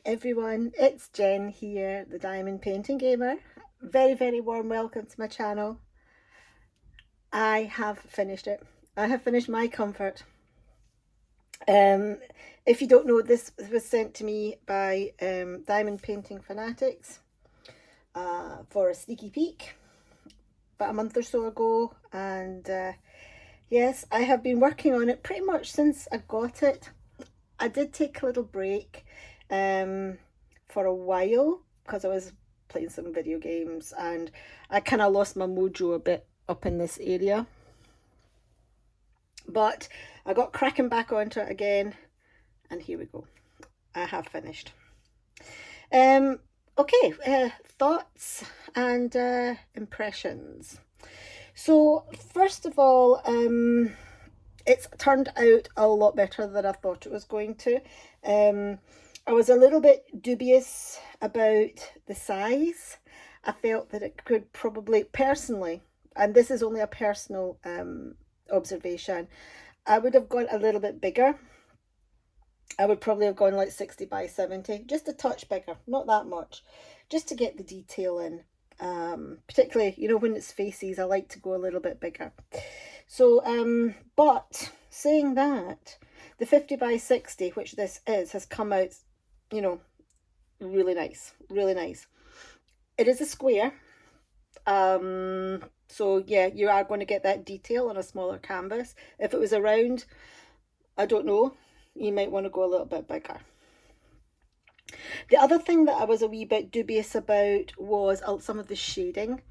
everyone, it's Jen here, the Diamond Painting Gamer. Very warm welcome to my channel. I have finished it. I have finished my comfort. If you don't know, this was sent to me by Diamond Painting Fanatics for a sneaky peek about a month or so ago, and yes, I have been working on it pretty much since I got it. I did take a little break for a while because I was playing some video games and I kind of lost my mojo a bit up in this area. But I got cracking back onto it again, and here we go. I have finished. Okay, thoughts and impressions. So first of all, it's turned out a lot better than I thought it was going to. I was a little bit dubious about the size. I felt that it could probably, personally, and this is only a personal observation, I would have gone a little bit bigger. I would probably have gone like 60 by 70, just a touch bigger, not that much, just to get the detail in. Particularly, you know, when it's faces, I like to go a little bit bigger. So, but saying that, the 50 by 60, which this is, has come out, you know, really nice, really nice. It is a square. So yeah, you are going to get that detail on a smaller canvas. If it was a round, I don't know, you might want to go a little bit bigger. The other thing that I was a wee bit dubious about was some of the shading.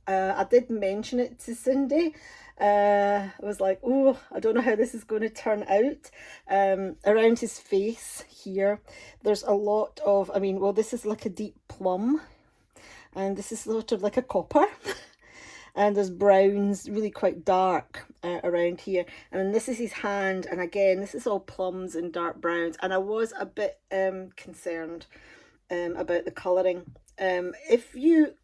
I did mention it to Cindy. I was like, oh, I don't know how this is going to turn out. Around his face here, there's a lot of, I mean, well, this is like a deep plum, and this is sort of like a copper. And there's browns, really quite dark around here. And then this is his hand, and again, this is all plums and dark browns. And I was a bit concerned about the colouring. If you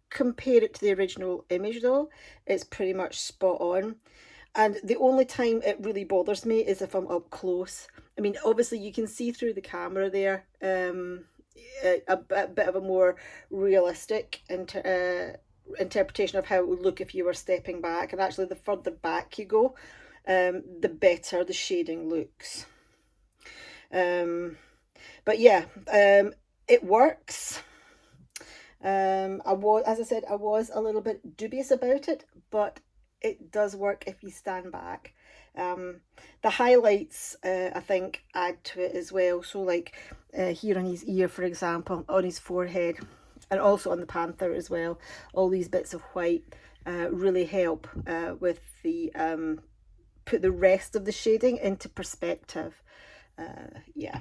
compare it to the original image though, it's pretty much spot on. And the only time it really bothers me is if I'm up close. I mean, obviously you can see through the camera there a bit of a more realistic interpretation of how it would look if you were stepping back, and actually the further back you go, the better the shading looks. But yeah, it works. As I said, I was a little bit dubious about it, but it does work if you stand back. The highlights, I think, add to it as well. So like here on his ear, for example, on his forehead, and also on the panther as well, all these bits of white really help with the put the rest of the shading into perspective. Yeah.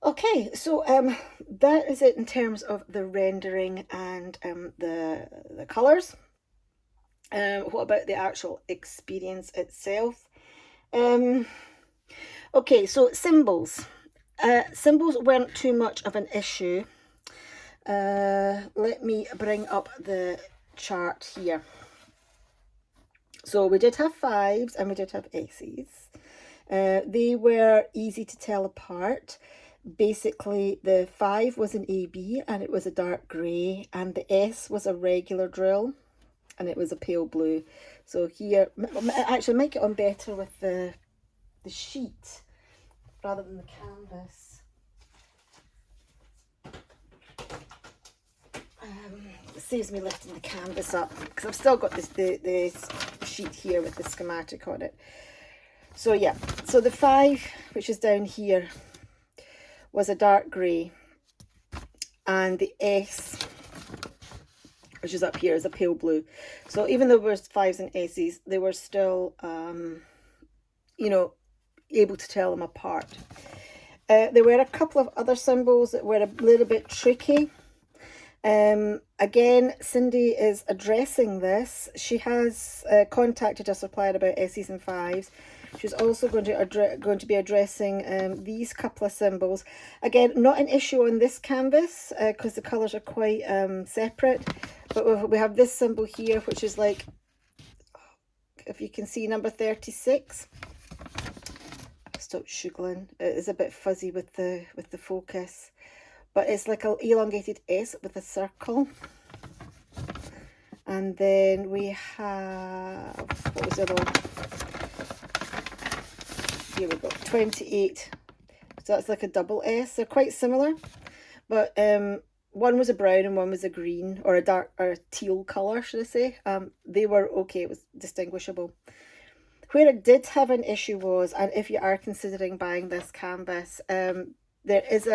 Okay, so that is it in terms of the rendering and the colours. What about the actual experience itself? Okay, so symbols. Symbols weren't too much of an issue. Let me bring up the chart here. So we did have 5s and we did have S's. They were easy to tell apart. Basically, the 5 was an AB and it was a dark grey, and the S was a regular drill and it was a pale blue. So here, actually make it on better with the sheet rather than the canvas. It saves me lifting the canvas up because I've still got the sheet here with the schematic on it. So yeah, so the 5, which is down here, was a dark grey, and the S, which is up here, is a pale blue. So even though there was 5s and S's, they were still, you know, able to tell them apart. There were a couple of other symbols that were a little bit tricky. Again, Cindy is addressing this. She has contacted her supplier about S's and 5s. She's also going to be addressing these couple of symbols. Again, not an issue on this canvas because the colours are quite separate. But we have this symbol here, which is like, if you can see, number 36. stop shuggling. It is a bit fuzzy with the focus, but it's like an elongated S with a circle. And then we have, what was the other one? Here we go, 28. So that's like a double S. They're quite similar, but one was a brown and one was a green, or a dark, or a teal colour, should I say. They were okay, it was distinguishable. Where it did have an issue was, and if you are considering buying this canvas, there is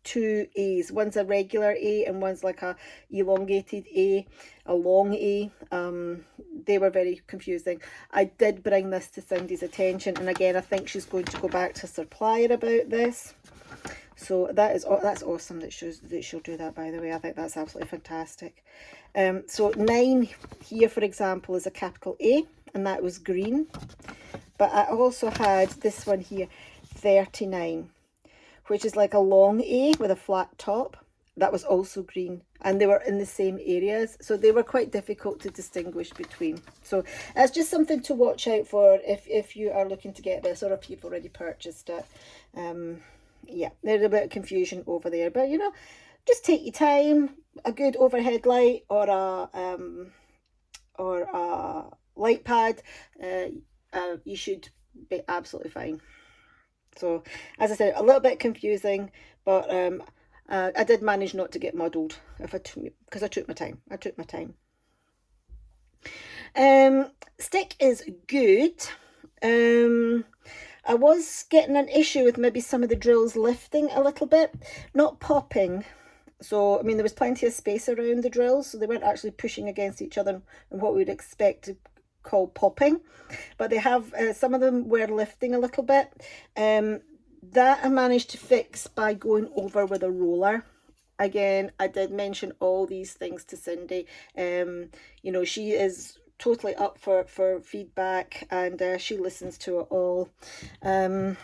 two A's. One's a regular A and one's like a elongated A, a long A. They were very confusing. I did bring this to Cindy's attention, and again, I think she's going to go back to supplier about this. So that's awesome that she'll do that, by the way. I think that's absolutely fantastic. So 9 here, for example, is a capital A, and that was green. But I also had this one here, 39, which is like a long A with a flat top. That was also green, and they were in the same areas, so they were quite difficult to distinguish between. So that's just something to watch out for if you are looking to get this, or if you've already purchased it. Yeah, there's a bit of confusion over there, but you know, just take your time. A good overhead light or a light pad, you should be absolutely fine. So as I said, a little bit confusing, but I did manage not to get muddled because I took my time. Stick is good. I was getting an issue with maybe some of the drills lifting a little bit, not popping. So, I mean, there was plenty of space around the drills, so they weren't actually pushing against each other in what we would expect to call popping. But they have, some of them were lifting a little bit. That I managed to fix by going over with a roller. Again, I did mention all these things to Cindy. You know, she is totally up for feedback, and she listens to it all. But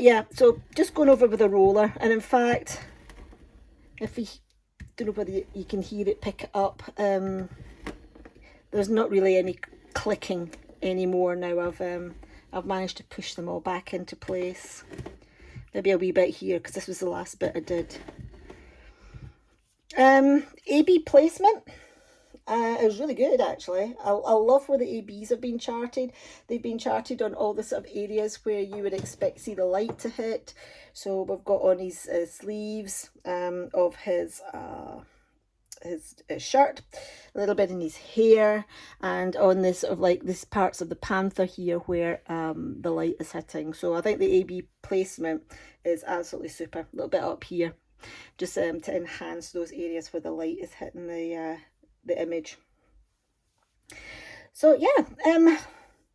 yeah, so just going over with a roller, and in fact, if you don't know whether you can hear it pick it up, there's not really any clicking anymore now. I've managed to push them all back into place. Maybe a wee bit here because this was the last bit I did. AB placement is really good, actually. I love where the ABs have been charted. They've been charted on all the sort of areas where you would expect to see the light to hit. So we've got on his sleeves of his shirt, a little bit in his hair, and on this sort of like this parts of the panther here where the light is hitting. So I think the AB placement is absolutely super. A little bit up here, just to enhance those areas where the light is hitting the image. So yeah,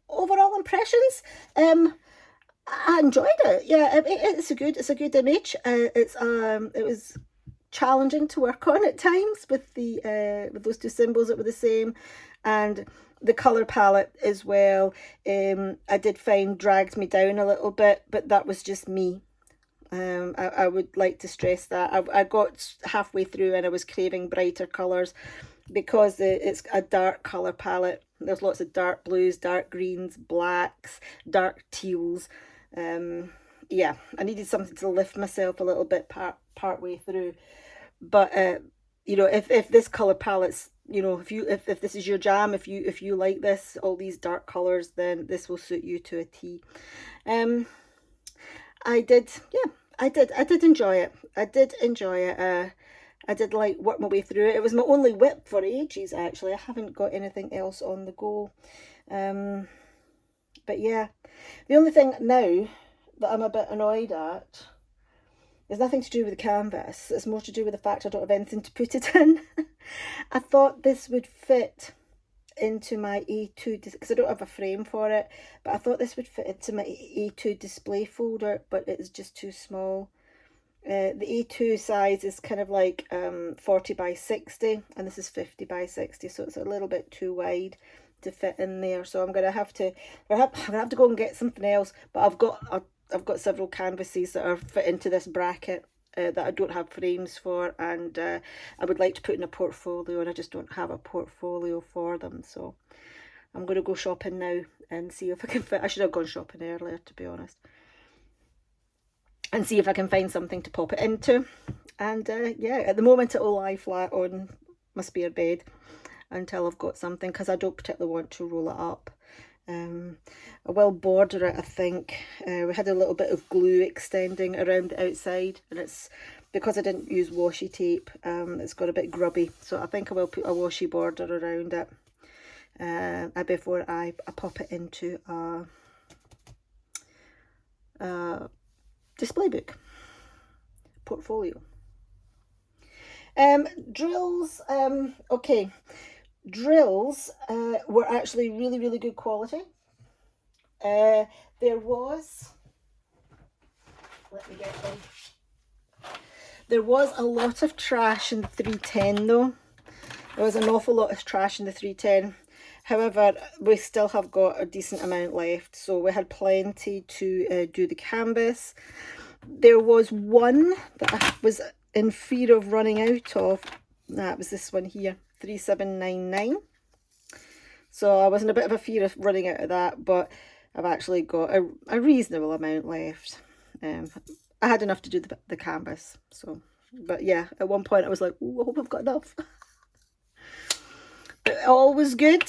overall impressions, I enjoyed it. Yeah, it's a good image. It was challenging to work on at times with with those two symbols that were the same, and the color palette as well. I did find dragged me down a little bit, but that was just me. I would like to stress that I got halfway through and I was craving brighter colors because it's a dark color palette. There's lots of dark blues, dark greens, blacks, dark teals. Yeah, I needed something to lift myself a little bit part way through. But you know, if this color palette's, you know, if this is your jam, if you like this, all these dark colors, then this will suit you to a T. I did enjoy it. I did like work my way through it. It was my only whip for ages, actually. I haven't got anything else on the go. But yeah, the only thing now that I'm a bit annoyed at is nothing to do with the canvas. It's more to do with the fact I don't have anything to put it in. I thought this would fit into my A2, because I don't have a frame for it, but I thought this would fit into my A2 display folder, but it's just too small. The A2 size is kind of like 40 by 60, and this is 50 by 60, so it's a little bit too wide to fit in there. So I'm gonna have to go and get something else. But I've got several canvases that are fit into this bracket that I don't have frames for, and I would like to put in a portfolio, and I just don't have a portfolio for them. So I'm going to go shopping now and see if I can fit. I should have gone shopping earlier, to be honest. and see if I can find something to pop it into. And yeah, at the moment it will lie flat on my spare bed until I've got something, because I don't particularly want to roll it up. I will border it, I think. We had a little bit of glue extending around the outside, and it's because I didn't use washi tape, it's got a bit grubby, so I think I will put a washi border around it before I pop it into a display book portfolio. Drills, okay, drills were actually really good quality. There was, let me get them. There was a lot of trash in the 310 though. There was an awful lot of trash in the 310. However, we still have got a decent amount left, so we had plenty to do the canvas. There was one that I was in fear of running out of. That was this one here, 3799. So I was in a bit of a fear of running out of that, but I've actually got a reasonable amount left. I had enough to do the canvas, so, but yeah, at one point I was like, I hope I've got enough. But all was good.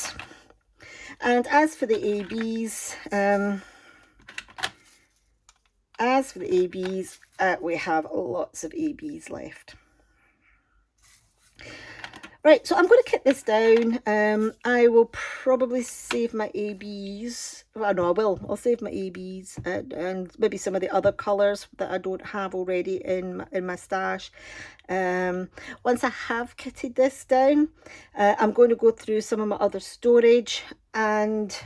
And as for the ABs, we have lots of ABs left. Right, so I'm going to cut this down. I will probably save my ABs. Well, no, I will. I'll save my ABs and maybe some of the other colours that I don't have already in my stash. Once I have kitted this down, I'm going to go through some of my other storage. And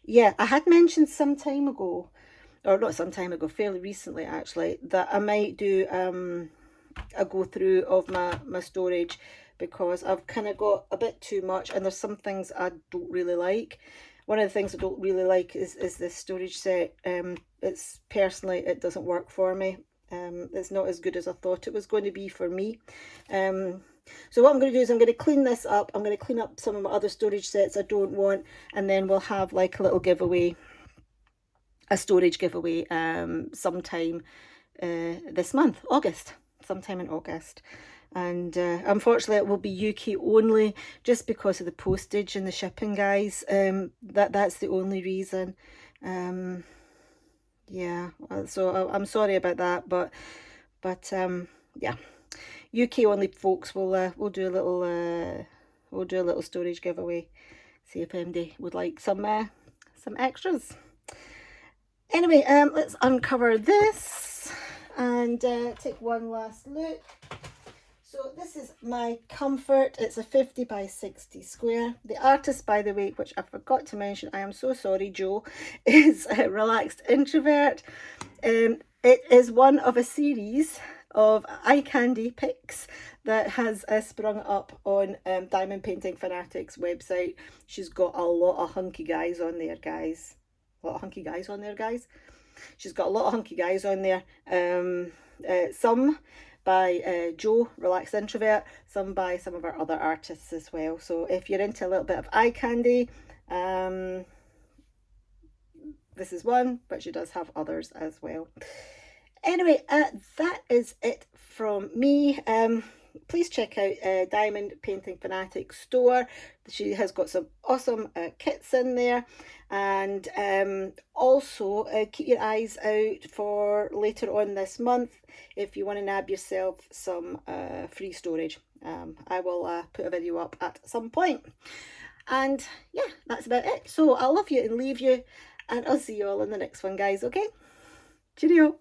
yeah, I had mentioned some time ago, or not some time ago, fairly recently actually, that I might do a go through of my storage, because I've kind of got a bit too much, and there's some things I don't really like. One of the things I don't really like is this storage set. It's personally, it doesn't work for me. It's not as good as I thought it was going to be for me. So what I'm going to do is I'm going to clean this up. I'm going to clean up some of my other storage sets I don't want, and then we'll have like a little giveaway, a storage giveaway sometime this month, August, sometime in August. And unfortunately it will be UK only, just because of the postage and the shipping, guys. That's the only reason. Yeah, so I'm sorry about that, but yeah, UK only folks will do a little storage giveaway. See if anybody would like some extras. Anyway, let's uncover this and take one last look. So this is my Comfort. It's a 50 by 60 square. The artist, by the way, which I forgot to mention, I am so sorry, Joe, is a Relaxed Introvert. It is one of a series of eye candy pics that has sprung up on Diamond Painting Fanatics website. She's got a lot of hunky guys on there, guys. She's got a lot of hunky guys on there. Some by Joe, Relaxed Introvert, some by some of our other artists as well. So if you're into a little bit of eye candy, this is one, but she does have others as well. Anyway, that is it from me. Please check out Diamond Painting Fanatic store. She has got some awesome kits in there. And also keep your eyes out for later on this month if you want to nab yourself some free storage. I will put a video up at some point. And yeah, that's about it. So I'll love you and leave you, and I'll see you all in the next one, guys. Okay? Cheerio.